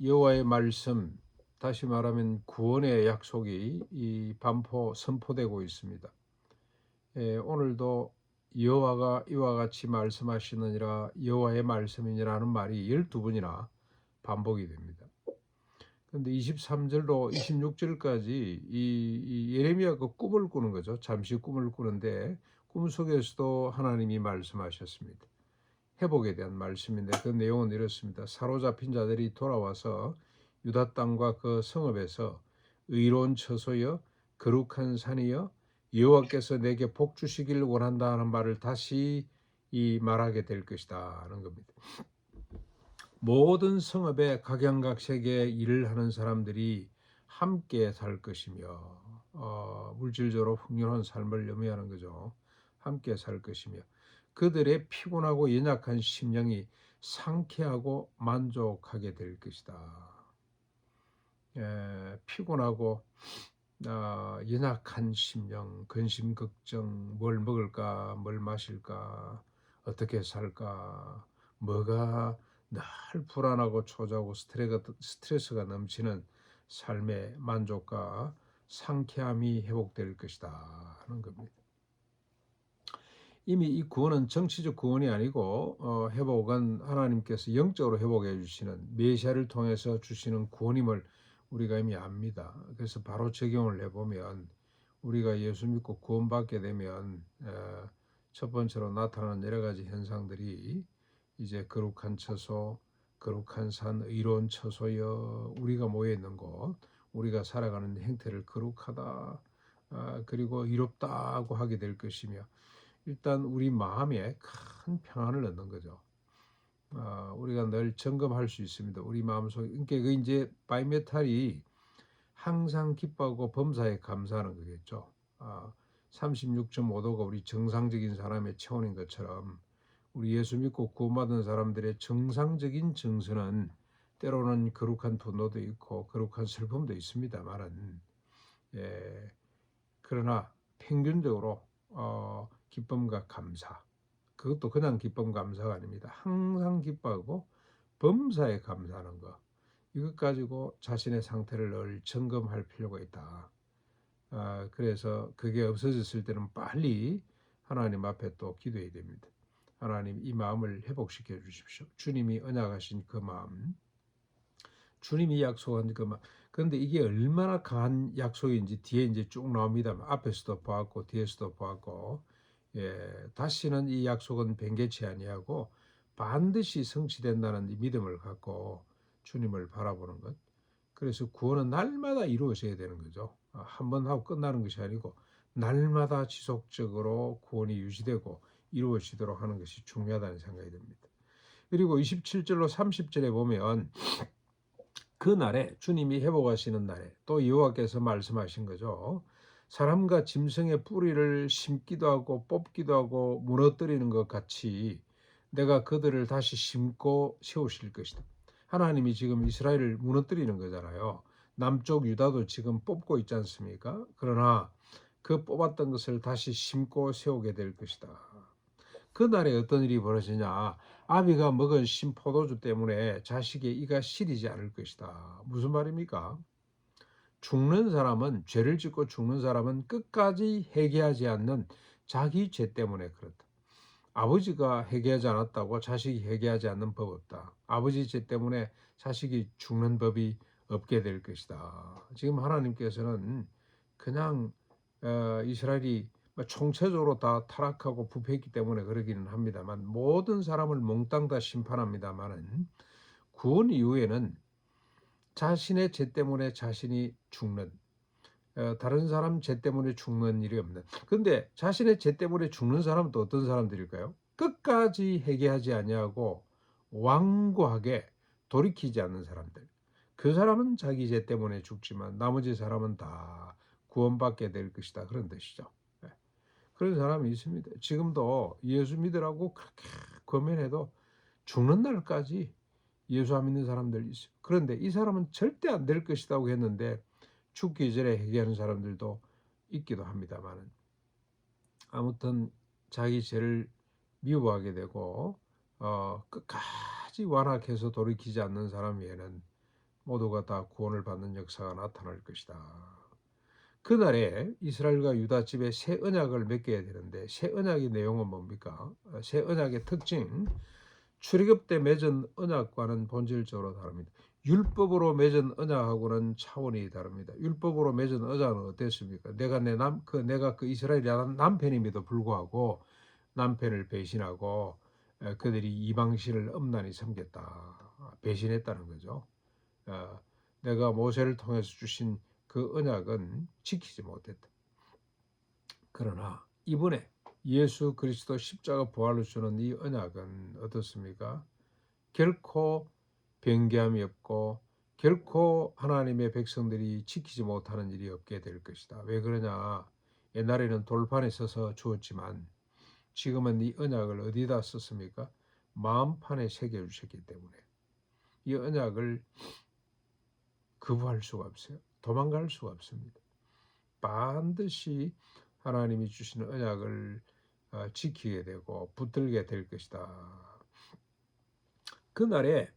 여호와의 말씀, 다시 말하면 구원의 약속이 선포되고 있습니다. 오늘도 여호와가 이와 같이 말씀하시느니라, 여호와의 말씀이니라는 말이 12번이나 반복이 됩니다. 그런데 23절로 26절까지 이 예레미야가 꿈을 꾸는 거죠. 잠시 꿈을 꾸는데 꿈 속에서도 하나님이 말씀하셨습니다. 회복에 대한 말씀인데 그 내용은 이렇습니다. 사로잡힌 자들이 돌아와서 유다 땅과 그 성읍에서 의로운 처소여 거룩한 산이여 여호와께서 내게 복 주시기를 원한다 하는 말을 다시 말하게 될 것이다 하는 겁니다. 모든 성읍에 각양각색의 일을 하는 사람들이 함께 살 것이며 물질적으로 풍요로운 삶을 의미하는 거죠. 함께 살 것이며 그들의 피곤하고 연약한 심령이 상쾌하고 만족하게 될 것이다. 피곤하고 연약한 심령, 근심 걱정, 뭘 먹을까, 뭘 마실까, 어떻게 살까, 뭐가 늘 불안하고 초조하고 스트레스가 넘치는 삶의 만족과 상쾌함이 회복될 것이다 하는 겁니다. 이미 이 구원은 정치적 구원이 아니고 회복은 하나님께서 영적으로 회복해 주시는 메시아를 통해서 주시는 구원임을 우리가 이미 압니다. 그래서 바로 적용을 해보면 우리가 예수 믿고 구원받게 되면 첫 번째로 나타나는 여러 가지 현상들이 이제 거룩한 처소, 거룩한 산, 의로운 처소여 우리가 모여 있는 곳, 우리가 살아가는 행태를 거룩하다, 그리고 의롭다고 하게 될 것이며 일단 우리 마음에 큰 평안을 얻는 거죠. 우리가 늘 점검할 수 있습니다. 우리 마음속에 그러니까 그 이제 바이메탈이 항상 기뻐하고 범사에 감사하는 거겠죠. 36.5도가 우리 정상적인 사람의 체온인 것처럼 우리 예수 믿고 구원받은 사람들의 정상적인 정서는 때로는 거룩한 분노도 있고 거룩한 슬픔도 있습니다만은 그러나 평균적으로 기쁨과 감사, 그것도 그냥 기쁨 감사가 아닙니다. 항상 기뻐하고 범사에 감사하는 것, 이것 가지고 자신의 상태를 늘 점검할 필요가 있다. 그래서 그게 없어졌을 때는 빨리 하나님 앞에 또 기도해야 됩니다. 하나님, 이 마음을 회복시켜 주십시오. 주님이 언약하신 그 마음, 주님이 약속한 그 마음. 그런데 이게 얼마나 강한 약속인지 뒤에 이제 쭉 나옵니다. 앞에서도 보았고 뒤에서도 보았고, 다시는 이 약속은 변개치 아니하고 반드시 성취된다는 이 믿음을 갖고 주님을 바라보는 것. 그래서 구원은 날마다 이루어져야 되는 거죠. 한 번 하고 끝나는 것이 아니고 날마다 지속적으로 구원이 유지되고 이루어지도록 하는 것이 중요하다는 생각이 듭니다. 그리고 27절로 30절에 보면 그 날에 주님이 회복하시는 날에 또 여호와께서 말씀하신 거죠. 사람과 짐승의 뿌리를 심기도 하고 뽑기도 하고 무너뜨리는 것 같이 내가 그들을 다시 심고 세우실 것이다. 하나님이 지금 이스라엘을 무너뜨리는 거잖아요. 남쪽 유다도 지금 뽑고 있지 않습니까? 그러나 그 뽑았던 것을 다시 심고 세우게 될 것이다. 그날에 어떤 일이 벌어지냐? 아비가 먹은 신 포도주 때문에 자식의 이가 시리지 않을 것이다. 무슨 말입니까? 죽는 사람은, 죄를 짓고 죽는 사람은 끝까지 회개하지 않는 자기 죄 때문에 그렇다. 아버지가 회개하지 않았다고 자식이 회개하지 않는 법 없다. 아버지 죄 때문에 자식이 죽는 법이 없게 될 것이다. 지금 하나님께서는 그냥 이스라엘이 총체적으로 다 타락하고 부패했기 때문에 그러기는 합니다만 모든 사람을 몽땅 다 심판합니다만은 구원 이후에는 자신의 죄 때문에 자신이 죽는, 다른 사람 죄 때문에 죽는 일이 없는. 근데 자신의 죄 때문에 죽는 사람은 또 어떤 사람들일까요? 끝까지 회개하지 아니하고 완고하게 돌이키지 않는 사람들. 그 사람은 자기 죄 때문에 죽지만 나머지 사람은 다 구원받게 될 것이다. 그런 뜻이죠. 예. 그런 사람이 있습니다. 지금도 예수 믿으라고 그렇게 권면해도 죽는 날까지 예수 안 믿는 사람들이 있어요. 그런데 이 사람은 절대 안 될 것이라고 했는데 죽기 전에 회개하는 사람들도 있기도 합니다만 아무튼 자기 죄를 미워하게 되고 끝까지 완악해서 돌이키지 않는 사람 외에는 모두가 다 구원을 받는 역사가 나타날 것이다. 그날에 이스라엘과 유다 집에 새 언약을 맺게 되는데, 새 언약의 내용은 뭡니까? 새 언약의 특징, 출애굽 때 맺은 언약과는 본질적으로 다릅니다. 율법으로 맺은 언약하고는 차원이 다릅니다. 율법으로 맺은 언약은 어땠습니까? 내가 그 이스라엘이 남편임에도 불구하고 남편을 배신하고 그들이 이방신을 엄란히 섬겼다, 배신했다는 거죠. 내가 모세를 통해서 주신 그 언약은 지키지 못했다. 그러나 이번에 예수 그리스도 십자가 부활로 주는 이 언약은 어떻습니까? 결코 변개함이 없고 결코 하나님의 백성들이 지키지 못하는 일이 없게 될 것이다. 왜 그러냐? 옛날에는 돌판에 써서 주었지만 지금은 이 언약을 어디다 썼습니까? 마음판에 새겨주셨기 때문에 이 언약을 거부할 수가 없어요. 도망갈 수가 없습니다. 반드시 하나님이 주시는 언약을 지키게 되고 붙들게 될 것이다. 그날에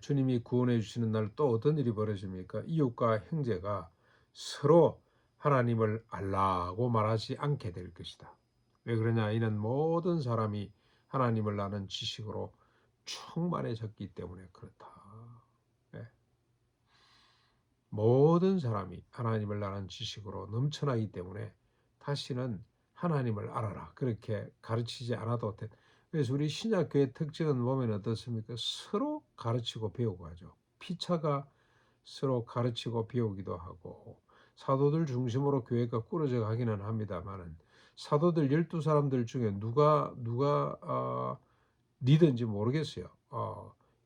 주님이 구원해 주시는 날 또 어떤 일이 벌어집니까? 이웃과 형제가 서로 하나님을 알라고 말하지 않게 될 것이다. 왜 그러냐? 이는 모든 사람이 하나님을 아는 지식으로 충만해졌기 때문에 그렇다. 네. 모든 사람이 하나님을 아는 지식으로 넘쳐나기 때문에 다시는 하나님을 알아라, 그렇게 가르치지 않아도 돼. 그래서 우리 신약교회 특징은 보면 어떻습니까? 서로 가르치고 배우고 하죠. 피차가 서로 가르치고 배우기도 하고, 사도들 중심으로 교회가 꾸려져 가기는 합니다만은 사도들 12사람들 중에 누가 리더인지 모르겠어요.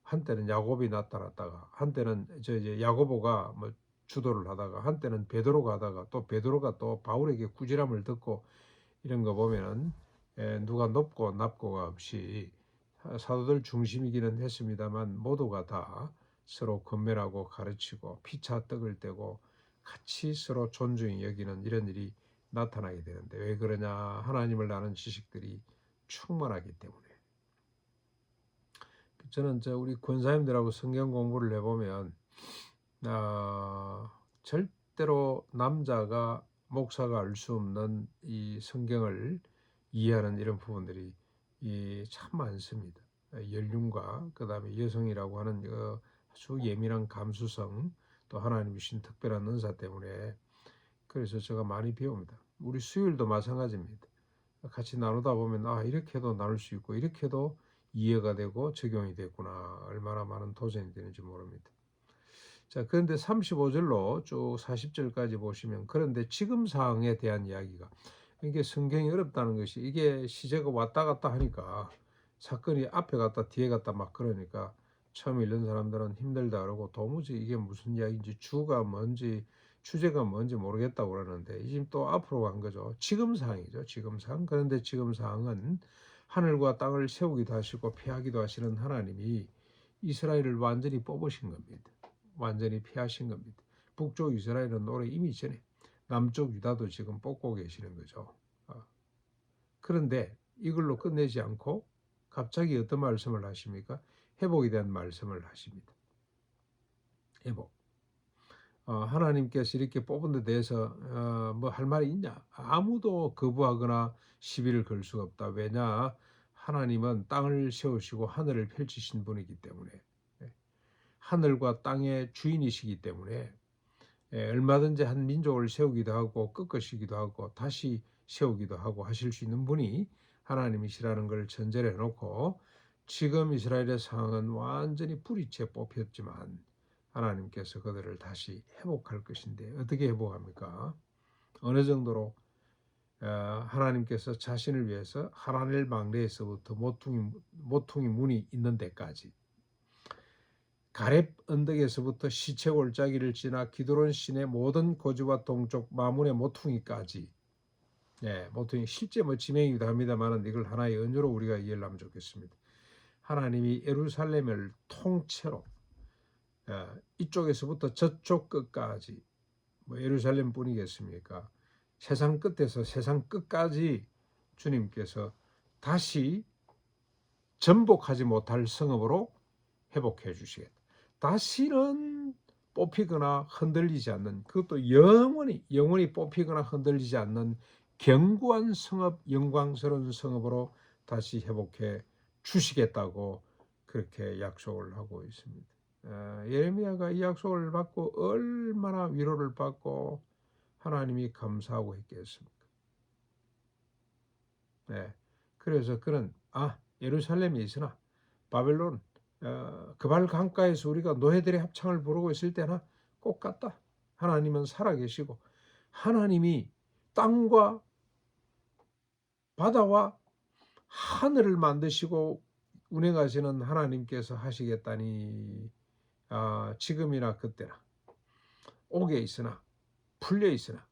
한때는 야곱이 나타났다가, 한때는 이제 야고보가 뭐 주도를 하다가, 한때는 베드로가 하다가, 또 베드로가 또 바울에게 꾸지람을 듣고, 이런 거 보면은 누가 높고 낮고가 없이 사도들 중심이기는 했습니다만 모두가 다 서로 권면하고 가르치고 피차 떡을 떼고 같이 서로 존중히 여기는 이런 일이 나타나게 되는데, 왜 그러냐? 하나님을 아는 지식들이 충만하기 때문에. 저는 우리 권사님들하고 성경 공부를 해보면 절대로 남자가 목사가 알 수 없는 이 성경을 이해하는 이런 부분들이 참 많습니다. 연륜과 그다음에 여성이라고 하는 아주 예민한 감수성, 또 하나님이 주신 특별한 은사 때문에 그래서 제가 많이 배웁니다. 우리 수요일도 마찬가지입니다. 같이 나누다 보면 이렇게도 나눌 수 있고 이렇게도 이해가 되고 적용이 됐구나, 얼마나 많은 도전이 되는지 모릅니다. 자, 그런데 35절로 쭉 40절까지 보시면, 그런데 지금 사항에 대한 이야기가, 이게 성경이 어렵다는 것이, 이게 시제가 왔다 갔다 하니까 사건이 앞에 갔다 뒤에 갔다 막 그러니까 처음 읽는 사람들은 힘들다 그러고 도무지 이게 무슨 이야기인지 주가 뭔지 주제가 뭔지 모르겠다고 그러는데, 지금 또 앞으로 간 거죠. 지금 사항이죠. 지금 사항. 그런데 지금 사항은 하늘과 땅을 세우기도 하시고 피하기도 하시는 하나님이 이스라엘을 완전히 뽑으신 겁니다. 완전히 피하신 겁니다. 북쪽 이스라엘은 오래 이미 전에, 남쪽 유다도 지금 뽑고 계시는 거죠. 그런데 이걸로 끝내지 않고 갑자기 어떤 말씀을 하십니까? 회복에 대한 말씀을 하십니다. 회복. 하나님께서 이렇게 뽑은 데 대해서 뭐 할 말이 있냐? 아무도 거부하거나 시비를 걸 수가 없다. 왜냐? 하나님은 땅을 세우시고 하늘을 펼치신 분이기 때문에, 하늘과 땅의 주인이시기 때문에 얼마든지 한 민족을 세우기도 하고 꺾으시기도 하고 다시 세우기도 하고 하실 수 있는 분이 하나님이시라는 걸 전제를 해놓고, 지금 이스라엘의 상황은 완전히 뿌리째 뽑혔지만 하나님께서 그들을 다시 회복할 것인데, 어떻게 회복합니까? 어느 정도로? 하나님께서 자신을 위해서 하라넬 망대에서부터 모퉁이 문이 있는 데까지, 가렙 언덕에서부터 시체 골짜기를 지나 기드론 시내 모든 고지와 동쪽 마문의 모퉁이까지, 모퉁이 실제 지명이기도 합니다만 이걸 하나의 은유로 우리가 이해를 하면 좋겠습니다. 하나님이 예루살렘을 통째로 이쪽에서부터 저쪽 끝까지, 예루살렘 뿐이겠습니까? 세상 끝에서 세상 끝까지 주님께서 다시 전복하지 못할 성읍으로 회복해 주시겠다. 다시는 뽑히거나 흔들리지 않는, 그것도 영원히 뽑히거나 흔들리지 않는 견고한 성읍, 영광스러운 성읍으로 다시 회복해 주시겠다고 그렇게 약속을 하고 있습니다. 예레미야가 이 약속을 받고 얼마나 위로를 받고 하나님이 감사하고 있겠습니까? 네. 그래서 그는 예루살렘에 있으나 바벨론 그발 강가에서 우리가 노예들의 합창을 부르고 있을 때나 꼭 같다. 하나님은 살아계시고 하나님이 땅과 바다와 하늘을 만드시고 운행하시는 하나님께서 하시겠다니, 지금이나 그때나 옥에 있으나 풀려 있으나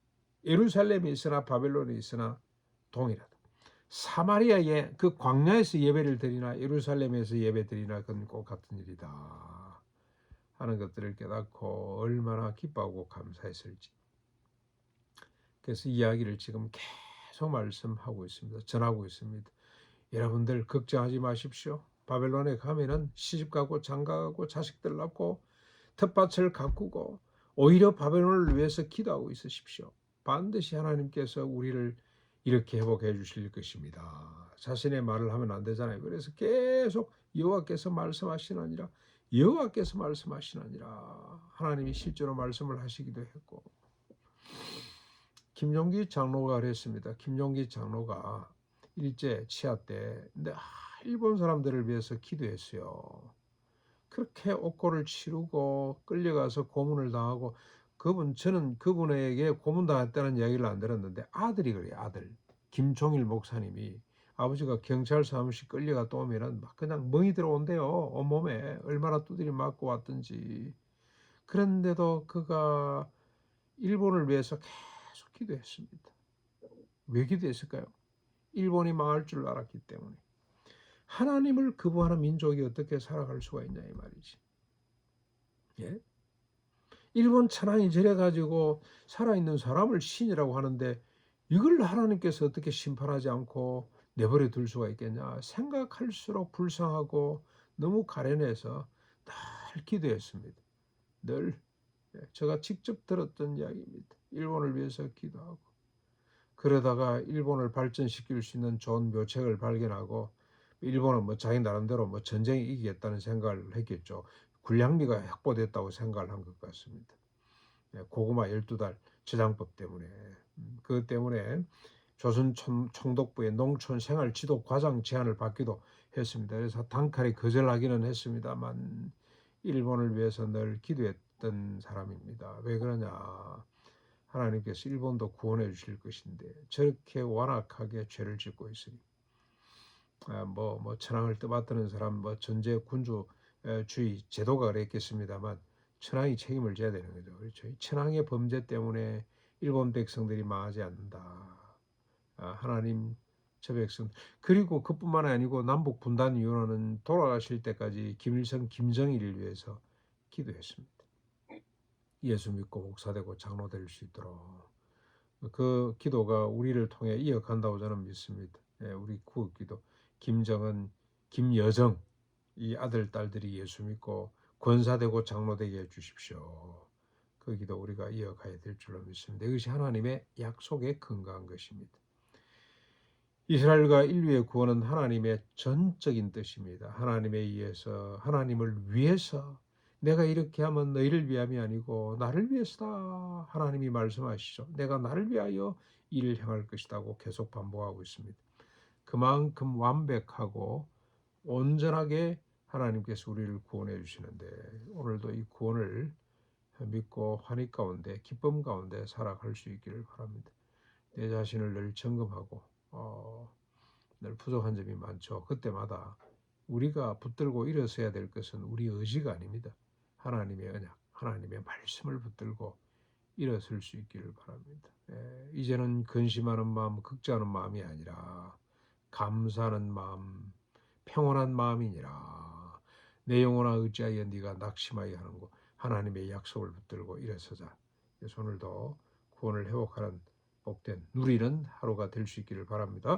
예루살렘에 있으나 바벨론에 있으나 동일하다. 사마리아의 그 광야에서 예배를 드리나 예루살렘에서 예배 드리나 그건 꼭 같은 일이다 하는 것들을 깨닫고 얼마나 기뻐하고 감사했을지. 그래서 이야기를 지금 계속 말씀하고 있습니다. 전하고 있습니다. 여러분들 걱정하지 마십시오. 바벨론에 가면은 시집가고 장가가고 자식들 낳고 텃밭을 가꾸고 오히려 바벨론을 위해서 기도하고 있으십시오. 반드시 하나님께서 우리를 이렇게 회복해 주실 것입니다. 자신의 말을 하면 안 되잖아요. 그래서 계속 여호와께서 말씀하시느니라, 여호와께서 말씀하시느니라. 하나님이 실제로 말씀을 하시기도 했고, 김종기 장로가 그랬습니다. 김종기 장로가 일제 치하 때 일본 사람들을 위해서 기도했어요. 그렇게 옥고를 치르고 끌려가서 고문을 당하고, 저는 그분에게 고문당했다는 이야기를 안 들었는데 아들이 그래요. 아들 김종일 목사님이 아버지가 경찰 사무실 끌려갔다 오면은 막 그냥 멍이 들어온대요. 온몸에 얼마나 두드려 맞고 왔든지. 그런데도 그가 일본을 위해서 계속 기도했습니다. 왜 기도했을까요? 일본이 망할 줄 알았기 때문에. 하나님을 거부하는 민족이 어떻게 살아갈 수가 있냐 이 말이지. 예? 일본 천황이 저래가지고 살아있는 사람을 신이라고 하는데 이걸 하나님께서 어떻게 심판하지 않고 내버려 둘 수가 있겠냐. 생각할수록 불쌍하고 너무 가련해서 늘 기도했습니다. 늘. 제가 직접 들었던 이야기입니다. 일본을 위해서 기도하고, 그러다가 일본을 발전시킬 수 있는 좋은 묘책을 발견하고, 일본은 뭐 자기 나름대로 뭐 전쟁에 이기겠다는 생각을 했겠죠. 군량미가 확보됐다고 생각을 한 것 같습니다. 고구마 12달 저장법 때문에. 그것 때문에 조선 총독부의 농촌 생활 지도 과장 제안을 받기도 했습니다. 그래서 단칼에 거절하기는 했습니다만 일본을 위해서 늘 기도했던 사람입니다. 왜 그러냐? 하나님께서 일본도 구원해 주실 것인데 저렇게 완악하게 죄를 짓고 있으니, 천황을 떠받드는 사람, 전제 군주주의 제도가 그랬겠습니다만 천황이 책임을 져야 되는 거죠. 그렇죠? 천황의 범죄 때문에 일본 백성들이 망하지 않는다. 하나님, 저 백성. 그리고 그뿐만 아니고 남북 분단 이후로는 돌아가실 때까지 김일성, 김정일을 위해서 기도했습니다. 예수 믿고 목사되고 장로 될 수 있도록. 그 기도가 우리를 통해 이어간다고 저는 믿습니다. 우리 구국기도 김정은, 김여정 이 아들 딸들이 예수 믿고 권사되고 장로되게 해주십시오. 그 기도 우리가 이어가야 될 줄로 믿습니다. 이것이 하나님의 약속에 근거한 것입니다. 이스라엘과 인류의 구원은 하나님의 전적인 뜻입니다. 하나님에 의해서, 하나님을 위해서, 내가 이렇게 하면 너희를 위함이 아니고 나를 위해서다. 하나님이 말씀하시죠. 내가 나를 위하여 이를 행할 것이라고 계속 반복하고 있습니다. 그만큼 완벽하고 온전하게 하나님께서 우리를 구원해 주시는데, 오늘도 이 구원을 믿고 환희 가운데, 기쁨 가운데 살아갈 수 있기를 바랍니다. 내 자신을 늘 점검하고 늘 부족한 점이 많죠. 그때마다 우리가 붙들고 일어서야 될 것은 우리 의지가 아닙니다. 하나님의 언약, 하나님의 말씀을 붙들고 일어설 수 있기를 바랍니다. 이제는 근심하는 마음, 걱정하는 마음이 아니라 감사하는 마음, 평온한 마음이니라. 내 영혼아 어찌하여 네가 낙심하여 하는고. 하나님의 약속을 붙들고 일어서자. 그래서 오늘도 구원을 회복하는 복된 누리는 하루가 될 수 있기를 바랍니다.